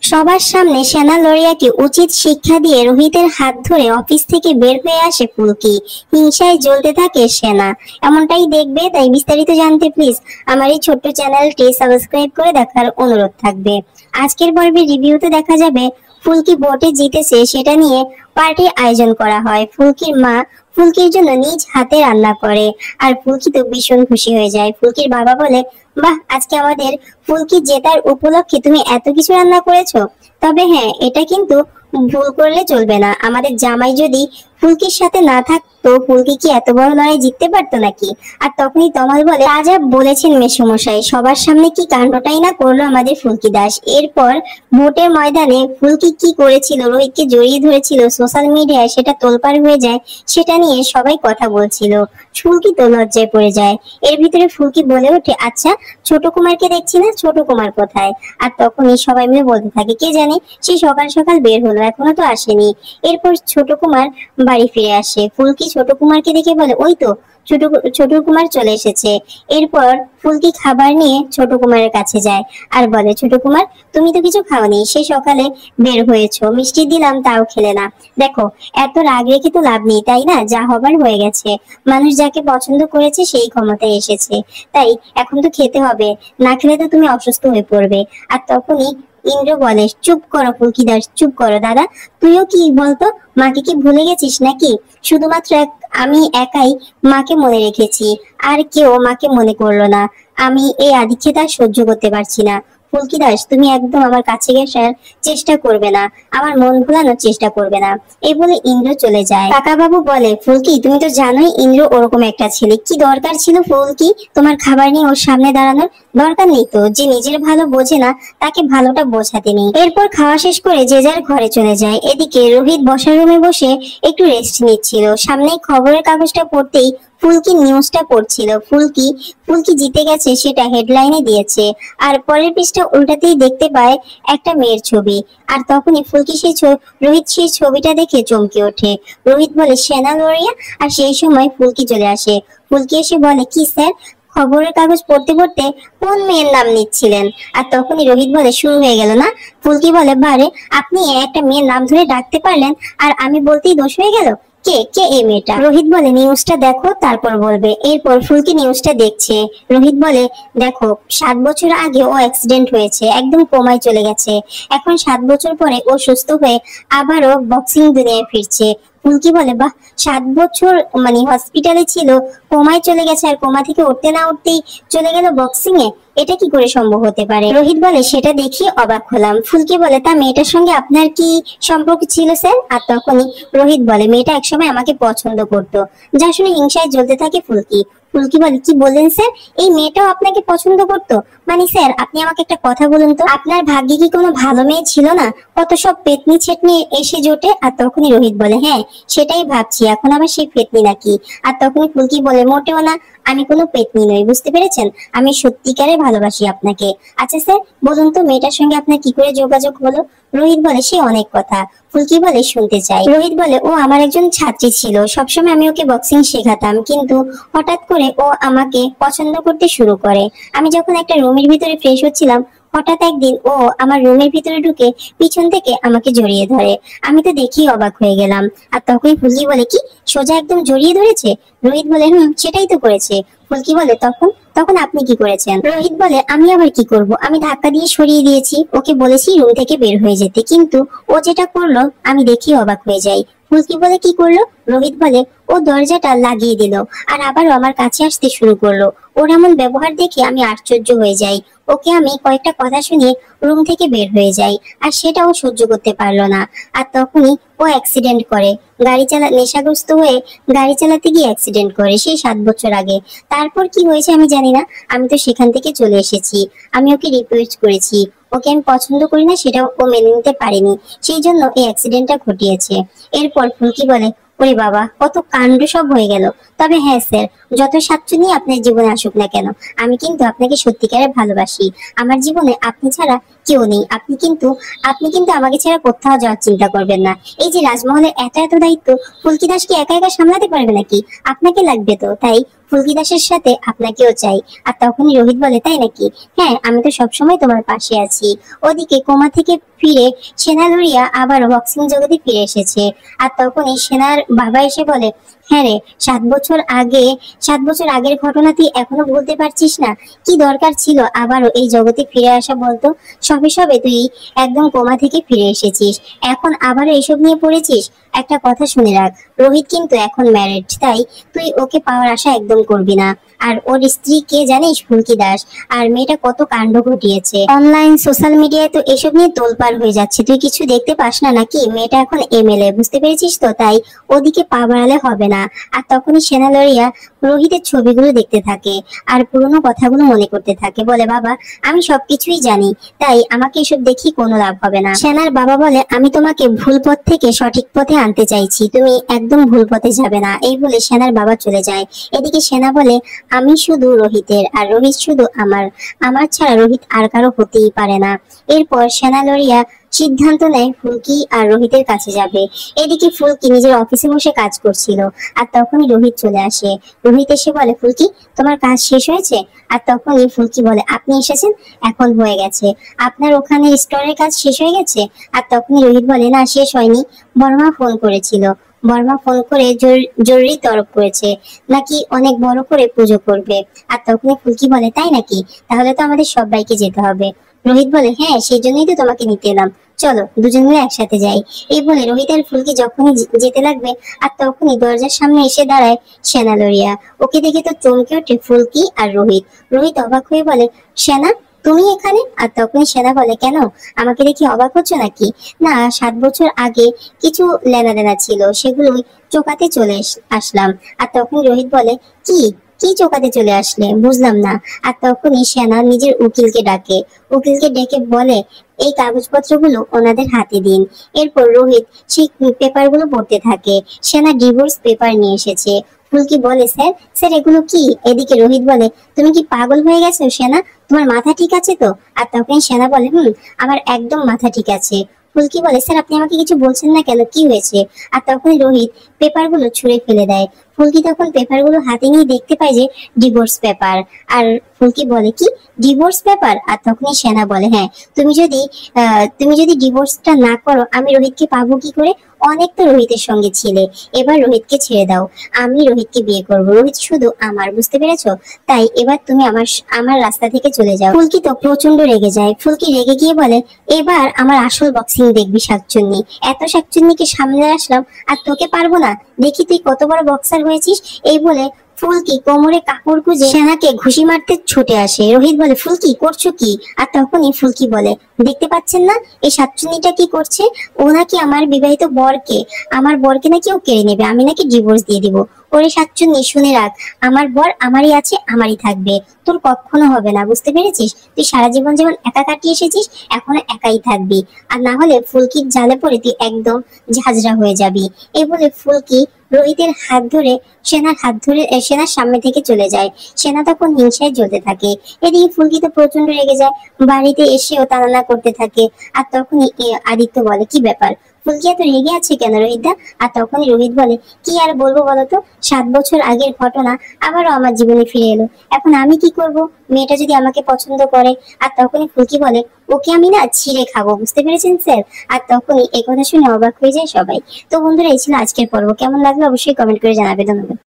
সবার সামনে সেনা লড়িয়াকে উচিত শিক্ষা দিয়ে রোহিতের হাত ধরে অফিস থেকে বের হয়ে আসে ফুলকি। হিংসায় জ্বলতে থাকে সেনা। এমনটাই দেখবে, তাই বিস্তারিত জানতে প্লিজ আমার এই ছোট্ট চ্যানেলটি সাবস্ক্রাইব করে দেখার অনুরোধ থাকবে। আজকের পর্বে রিভিউতে দেখা যাবে ফুলকি ভোটে জিতেছে, সেটা নিয়ে পার্টির আয়োজন করা হয়। ফুলকির মা ফুলকির জন্য নিজ হাতে রান্না করে, আর ফুলকি তো ভীষণ খুশি হয়ে যায়। ফুলকির বাবা বলে, বাহ, আজকে আমাদের ফুলকি জেতার উপলক্ষে তুমি এত কিছু রান্না করেছো। তবে হ্যাঁ, এটা কিন্তু ভুল করলে চলবে না। আমাদের জামাই যদি ফুলকির সাথে না থাকতো, ফুলকি কি এত বড় লড়াই জিততে পারতো নাকি? আর তখনই তমাল বলে, রাজা বলেছেন মেসোমশাই, সবার সামনে কি কাণ্ডটাই না করলো আমাদের ফুলকি দাস। এরপর ভোটের ময়দানে ফুলকি কি করেছিল, রোহিতকে জড়িয়ে ধরেছিল, সোশ্যাল মিডিয়ায় সেটা তোলপাড় হয়ে যায়। সেটা নিয়ে সবাই কথা বলছিল। ফুলকি তো লজ্জায় পড়ে যায়। এর ভিতরে ফুলকি বলে ওঠে, আচ্ছা ছোট কুমারকে দেখছি না, ছোট কুমার কোথায়? আর তখনই সবাই মিলে বলতে থাকে, কে জানে সে সকাল সকাল বের হলো, এখনো তো আসেনি। এরপর ছোট কুমার বাড়ি ফিরে আসে। ফুলকি ছোট কুমারকে দেখে বলে, ওই তো ছোট ছোট কুমার চলে এসেছে। এরপর ফুলকি খাবার নিয়ে ছোট কুমারের কাছে যায় আর বলে, ছোট কুমার তুমি তো কিছু খাওনি, সে সকালে বের হয়েছো, মিষ্টি দিলাম তাও খেলে না। দেখো এত রাগ রেখে তো লাভ নেই, তাই না? যা হবার হয়ে গেছে। মানুষ যাকে পছন্দ করেছে সেই ক্ষমতায় এসেছে, তাই এখন তো খেতে হবে, না খেলে তো তুমি অসুস্থ হয়ে পড়বে। আর তখনই ইন্দ্র বলে, চুপ করো ফুলকি দাস, চুপ করো। দাদা তুইও কি বলতো, মাকে কি ভুলে গেছিস নাকি? শুধুমাত্র আমি একাই মাকে মনে রেখেছি, আর কেউ মাকে মনে করলো না। আমি এই আদিক্ষেতা সহ্য করতে পারছি না। ফুলকি দাস তুমি একদম আমার কাছে আসার চেষ্টা করবে না, আমার মন ভোলানোর চেষ্টা করবে না। এই বলে ইন্দ্র চলে যায়। কাকা বাবু বলে, ফুলকি তুমি তো জানোই ইন্দ্র ওরকম একটা ছেলে, কি দরকার ছিল ফুলকি তোমার খাবার নিয়ে ওর সামনে দাঁড়ানোর? দরকার নেই তো, যে নিজের ভালো বোঝে না তাকে ভালোটা বোঝাতে নেই। এরপর খাওয়া শেষ করে যে যার ঘরে চলে যায়। এদিকে রোহিত বসার রুমে বসে একটু রেস্ট নিচ্ছিল। সামনে খবরের কাগজটা পড়তেই ফুলকি নিউজটা পড়ছিল। ফুলকি ফুলকি জিতে গেছে সেটা হেডলাইনে দিয়েছে, আর পরের পৃষ্ঠা উল্টাতেই দেখতে পায় একটা মেয়ের ছবি। আর তখনই ফুলকি রোহিত সেই ছবিটা দেখে চমকে ওঠে। রোহিত বলে, সেনা লড়িয়া। আর সেই সময় ফুলকি চলে আসে। ফুলকি এসে বলে, কি স্যার, খবরের কাগজ পড়তে পড়তে কোন মেয়ের নাম নিচ্ছিলেন? আর তখনই রোহিত বলে, শুরু হয়ে গেল না? ফুলকি বলে, বারে আপনি একটা মেয়ের নাম ধরে ডাকতে পারলেন, আর আমি বলতেই দোষ হয়ে গেল? কে কে এই মেয়েটা? রোহিত বলে, নিউজটা দেখো তারপর বলবে। এরপর ফুলকি নিউজটা দেখছে। রোহিত বলে, দেখো 7 বছর আগে ও অ্যাক্সিডেন্ট হয়েছে, একদম কোমায় চলে গেছে। এখন 7 বছর পরে ও সুস্থ হয়ে আবারও বক্সিং দুনিয়ায় ফিরছে। ফুলকি বলে, বাহ, 7 বছর মানে হসপিটালে ছিল, কোমায় চলে গেছে, আর কোমা থেকে উঠতে না উঠতেই চলে গেল বক্সিং এ। এটা কি করে সম্ভব হতে পারে? রোহিত বলে, সেটা দেখি অবাক হলাম। ফুলকি বলে, তা মেয়েটার সঙ্গে আপনার কি সম্পর্ক ছিল স্যার? আর তখনই রোহিত বলে, মেয়েটা একসময় আমাকে পছন্দ করতো। যা শুনে হিংসায় জ্বলতে থাকে ফুলকি। ফুলকি বলে, কি বলেন স্যার, এই মেয়েটাও আপনাকে পছন্দ করতো? মানে স্যার আপনি আমাকে একটা কথা বলুন তো, আপনার ভাগ্যে কি কোনো ভালো মেয়ে ছিল না? কত সব পেতনি ছেটনি এসে জোটে। আর তখনই রোহিত বলে, হ্যাঁ সেটাই ভাবছি, এখন আবার সেই পেতনি নাকি? আর তখনই ফুলকি বলে, মোটেও না, আমি কোনো পেতনি নই, বুঝতে পেরেছেন? আমি সত্যিকারে ভালোবাসি আপনাকে। আচ্ছা স্যার বলুন তো, মেয়েটার সঙ্গে আপনার কি করে যোগাযোগ হলো? রোহিত বলে, সে অনেক কথা। ফুলকি বলে, শুনতে চাই। রোহিত বলে, ও আমার একজন ছাত্রী ছিল, সবসময় আমি ওকে বক্সিং শেখাতাম, কিন্তু হঠাৎ করে ও আমাকে পছন্দ করতে শুরু করে। আমি যখন একটা রুমের ভিতরে ফ্রেশ হচ্ছিলাম, হঠাৎ একদিন ও আমার রুমের ভিতরে ঢুকে পিছন থেকে আমাকে জড়িয়ে ধরে। আমি তো দেখি অবাক হয়ে গেলাম। আর তখনই ফুলকি বলে, কি সোজা একদম জড়িয়ে ধরেছে? রোহিত বলে, সেটাই তো করেছে। ফুলকি বলে, তখন তখন আপনি কি করেছেন? রোহিত বলে, আমি আবার কি করব, আমি ধাক্কা দিয়ে সরিয়ে দিয়েছি, ওকে বলেছি রুম থেকে বের হয়ে যেতে, কিন্তু ও যেটা করলো আমি দেখি অবাক হয়ে যাই। ফুলকি বলে, কি করলো? রোহিত বলে, ও দরজাটা লাগিয়ে দিল, আর আবারও আমার কাছে আসতে শুরু করলো। ওর এমন ব্যবহার দেখে আমি আশ্চর্য হয়ে যাই। ওকে আমি কয়েকটা কথা শুনিয়ে রুম থেকে বের হয়ে যাই, আর সেটাও সহ্য করতে পারলো না। আর তখনই ও অ্যাক্সিডেন্ট করে। নেশাগ্রস্ত হয়ে গাড়ি চালাতে গিয়ে অ্যাক্সিডেন্ট করে, সেই 7 বছর আগে। তারপর কি হয়েছে আমি জানি না, আমি তো সেখান থেকে চলে এসেছি। আমি ওকে রিকোয়েস্ট করেছি, ওকে আমি পছন্দ করি না সেটা ও মেনে নিতে পারেনি, সেই জন্য এই অ্যাক্সিডেন্টটা ঘটিয়েছে। এরপর ফুলকি বলে, ওরে বাবা, কত কাণ্ড সব হয়ে গেল। তবে হ্যাঁ স্যার, যত সাচ্চুনি আপনার জীবনে আসুক না কেন, আমি কিন্তু আপনাকে সত্যিকারে ভালোবাসি। আমার জীবনে আপনি ছাড়া কেউ নেই। আপনি কিন্তু আমাকে ছাড়া কোথাও যাওয়ার চিন্তা করবেন না। এই যে রাজমহলের এত এত দায়িত্ব ফুলকি দাস কি একা একা সামলাতে পারবে নাকি? আপনাকে লাগবে তো, তাই ফুলকি দাসের সাথে আপনাকেও চাই। আর তখনই রোহিত বলে, তাই নাকি? হ্যাঁ, আমি তো সবসময় তোমার পাশে আছি। ওদিকে কোমা থেকে ফিরে সেনা লড়িয়া আবার বক্সিং জগতে ফিরে এসেছে। আর তখনই সেনার বাবা এসে বলে, হ্যাঁ রে, 7 বছর আগের ঘটনা তুই এখনো বলতে পারছিস না? কি দরকার ছিল আবারও এই জগতে ফিরে আসা বলতো? সবে সবে তুই একদম কোমা থেকে ফিরে এসেছিস, এখন আবারও এসব নিয়ে পড়েছিস? একটা কথা শুনে রাখ, রোহিত কিন্তু এখন ম্যারিড, তাই তুই ওকে পাওয়ার আশা একদম করবি না। আর ওর স্ত্রী কে জানিস? ফুলকি দাস। আর মেয়েটা কত কাণ্ড ঘটিয়েছে অনলাইন সোশ্যাল মিডিয়ায়, তো এসব নিয়ে তোলপাড় হয়ে যাচ্ছে। তুই কিছু দেখতে পাস না নাকি? মেয়েটা এখন এমএলএ, বুঝতে পেরেছিস তো? তাই ওদিকে পা বাড়ালে হবে না। আর তখনই সেনা লড়িয়া রোহিতের ছবিগুলো দেখতে থাকে আর পুরোনো কথাগুলো মনে করতে থাকে। বলে, বাবা, আমি সবকিছুই জানি, তাই আমাকে এসব দেখি কোনো লাভ হবে না। সেনার বাবা বলে, আমি তোমাকে ভুল পথ থেকে সঠিক পথে আনতে চাইছি, তুমি একদম ভুল পথে যাবে না। এই বলে সেনার বাবা চলে যায়। এদিকে সেনা বলে, আমি শুধু রোহিতের, আর রোহিত শুধু আমার, আমার ছাড়া রোহিত আর কারো হতেই পারে না। এরপর সেনা লড়িয়া সিদ্ধান্ত নেয় ফুলকি আর রোহিতের কাছে যাবে। এদিকে ফুলকি নিজের অফিসে বসে কাজ করছিল, আর তখনই রোহিত চলে আসে। রোহিত এসে বলে, ফুলকি, তোমার কাজ শেষ হয়েছে? আর তখনই ফুলকি বলে, আপনি এসেছেন, এখন হয়ে গেছে। আপনার ওখানে স্টোরের কাজ শেষ হয়ে গেছে? আর তখনই রোহিত বলে, না, শেষ হয়নি, বর্মা ফোন করেছিল। বর্মা ফোন করে জরুরি তরফ করেছে, নাকি অনেক বড় করে পুজো করবে। আর তখনই ফুলকি বলে, তাই নাকি? তাহলে তো আমাদের সবাইকে যেতে হবে। রোহিত বলে, হ্যাঁ, সেই জন্যই তো তোমাকে নিতে এলাম, চলো দুজন মিলে একসাথে যাই। এই বলে রোহিত আর ফুলকি যখনই যেতে লাগবে, আর তখনই দরজার সামনে এসে দাঁড়ায় সেনা লড়িয়া। ওকে দেখে তো চমকে ওঠে ফুলকি আর রোহিত। রোহিত অবাক হয়ে বলে, সেনা, তুমি এখানে? আর তখনই সেনা বলে, কেন, আমাকে দেখে অবাক হচ্ছ নাকি? না, 7 বছর আগে কিছু লেনাদেনা ছিল, সেগুলোই চোকাতে চলে আসলাম। আর তখন রোহিত বলে, কি কি চোকাতে চলে আসলে, বুঝলাম না। আর তখনই সেনা নিজের উকিলকে ডাকে। উকিলকে ডেকে বলে, এই কাগজপত্রগুলো ওনাদের হাতে দিন। এরপর রোহিত সেই পেপারগুলো পড়তে থাকে। সেনা ডিভোর্স পেপার নিয়ে এসেছে। ফুলকি বলে, স্যার, স্যার, এগুলো কি? এদিকে রোহিত বলে, তুমি কি পাগল হয়ে গেছো সেনা? তোমার মাথা ঠিক আছে তো? আর তখন সেনা বলে, আমার একদম মাথা ঠিক আছে। ফুলকি বলে, স্যার, আপনি আমাকে কিছু বলছেন না কেন, কি হয়েছে? আর তখন রোহিত পেপারগুলো ছুঁড়ে ফেলে দেয়। ফুলকি তখন পেপারগুলো হাতে নিয়ে দেখতে পায় যে ডিভোর্স পেপার। আর ফুলকি বলে, কি ডিভোর্স পেপার? আর তখনই সেনা বলে, হ্যাঁ, তুমি যদি ডিভোর্সটা না করো, আমি রোহিতকে পাবো কি করে? অনেক তো রোহিতের সঙ্গে ছিলে, এবার রোহিতকে ছেড়ে দাও, আমি রোহিতকে বিয়ে করব, রোহিত শুধু আমার, বুঝতে পেরেছো? তাই এবার তুমি আমার আমার রাস্তা থেকে চলে যাও। ফুলকি তো প্রচন্ড রেগে যায়। ফুলকি রেগে গিয়ে বলে, এবার আমার আসল বক্সিং দেখবি শাকচুন্নি। এত শাকচুন্নিকে সামনে আসলাম, আর তোকে পারবো না, দেখি তুই কত বড় বক্সার হয়েছিস। এই বলে ফুলকি কোমরে কাপড় গুঁজে সেনাকে ঘুষি মারতে ছুটে আসে। রোহিত বলে, ফুলকি, করছো কি? আর তখনই ফুলকি বলে, দেখতে পাচ্ছেন না এই সাতচুন্নিটা কি করছে? ও নাকি আমার বিবাহিত বরকে, আমার বরকে নাকি ও কেড়ে নেবে, আমি নাকি ডিভোর্স দিয়ে দিব। ওরে সাতচুন্নি, শুনে রাখ, আমার বর আমারই আছে, আমারই থাকবে, তোর কখনো হবে না, বুঝতে পেরেছিস? তুই সারা জীবন যেমন একা কাটিয়ে এসেছিস, এখনো একাই থাকবি, আর না হলে ফুলকির জালে পড়ে তুই একদম ঝাঁঝরা হয়ে যাবি। এই বলে ফুলকি রোহিতের হাত ধরে সেনার সামনে থেকে চলে যায়। সেনা তখন হিংসায় জ্বলতে থাকে। এদিকে ফুলকি তো প্রচন্ড রেগে যায়, বাড়িতে এসেও তাড়না করতে থাকে। আর তখনই আদিত্য বলে, কি ব্যাপার, ফুলকি এত রেগে আছে কেন রোহিতদা? আর তখনই রোহিত বলে, কি আর বলবো বলতো, 7 বছর আগের ঘটনা আবারও আমার জীবনে ফিরে এলো, এখন আমি কি করব? মেয়েটা যদি আমাকে পছন্দ করে। আর তখনই ফুলকি বলে, ওকে আমি না ছিঁড়ে খাবো, বুঝতে পেরেছেন স্যার? আর তখনই এই কথা শুনে অবাক হয়ে যায় সবাই। তো বন্ধুরা, এই ছিল আজকের পর্ব। কেমন লাগলো অবশ্যই কমেন্ট করে জানাবে। ধন্যবাদ।